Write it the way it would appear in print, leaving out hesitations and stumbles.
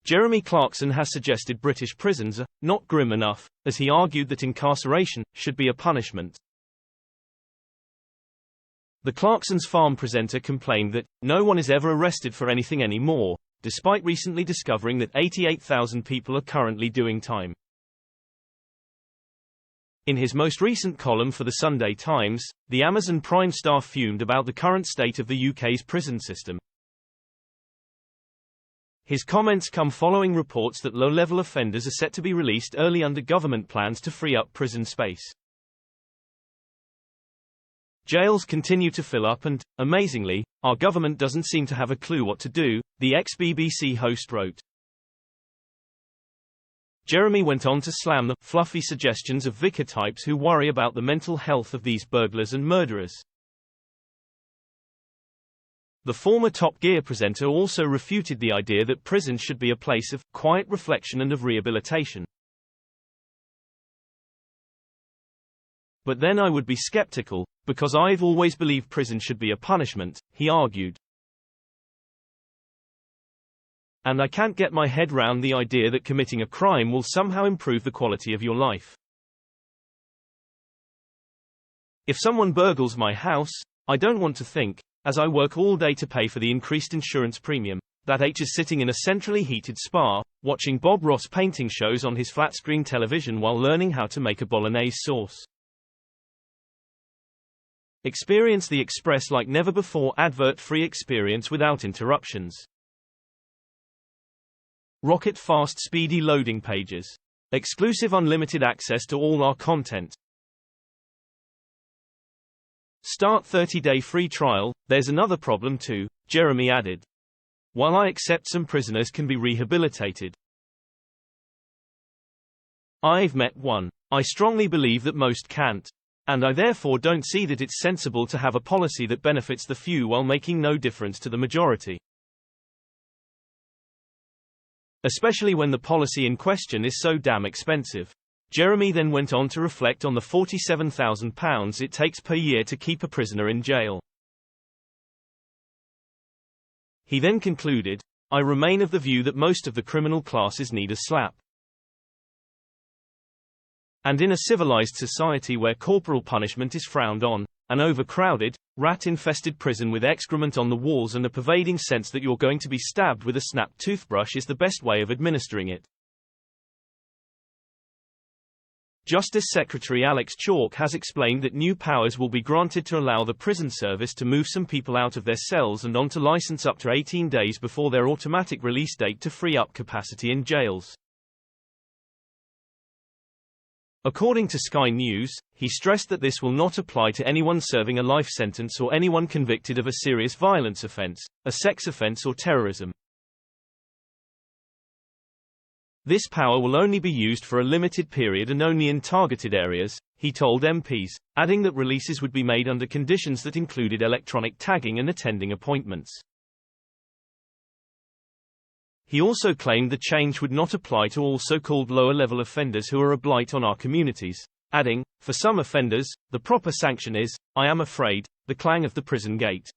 Jeremy Clarkson has suggested British prisons are not grim enough, as he argued that incarceration should be a punishment. The Clarkson's Farm presenter complained that no one is ever arrested for anything anymore, despite recently discovering that 88,000 people are currently doing time. In his most recent column for the Sunday Times, the Amazon Prime star fumed about the current state of the UK's prison system. His comments come following reports that low-level offenders are set to be released early under government plans to free up prison space. Jails continue to fill up and, amazingly, our government doesn't seem to have a clue what to do, the ex-BBC host wrote. Jeremy went on to slam the fluffy suggestions of vicar types who worry about the mental health of these burglars and murderers. The former Top Gear presenter also refuted the idea that prisons should be a place of quiet reflection and of rehabilitation. But then I would be skeptical, because I've always believed prison should be a punishment, he argued. And I can't get my head round the idea that committing a crime will somehow improve the quality of your life. If someone burgles my house, I don't want to think, as I work all day to pay for the increased insurance premium, that H is sitting in a centrally heated spa, watching Bob Ross painting shows on his flat-screen television while learning how to make a bolognese sauce. Experience the Express like never before advert-free experience without interruptions. Rocket fast speedy loading pages. Exclusive unlimited access to all our content. Start 30-day free trial. There's another problem too, Jeremy added. While I accept some prisoners can be rehabilitated, I've met one. I strongly believe that most can't. And I therefore don't see that it's sensible to have a policy that benefits the few while making no difference to the majority. Especially when the policy in question is so damn expensive. Jeremy then went on to reflect on the £47,000 it takes per year to keep a prisoner in jail. He then concluded, I remain of the view that most of the criminal classes need a slap. And in a civilized society where corporal punishment is frowned on, an overcrowded, rat-infested prison with excrement on the walls and a pervading sense that you're going to be stabbed with a snap toothbrush is the best way of administering it. Justice Secretary Alex Chalk has explained that new powers will be granted to allow the prison service to move some people out of their cells and onto license up to 18 days before their automatic release date to free up capacity in jails. According to Sky News, he stressed that this will not apply to anyone serving a life sentence or anyone convicted of a serious violence offense, a sex offense or terrorism. This power will only be used for a limited period and only in targeted areas, he told MPs, adding that releases would be made under conditions that included electronic tagging and attending appointments. He also claimed the change would not apply to all so-called lower-level offenders who are a blight on our communities, adding, for some offenders, the proper sanction is, I am afraid, the clang of the prison gate.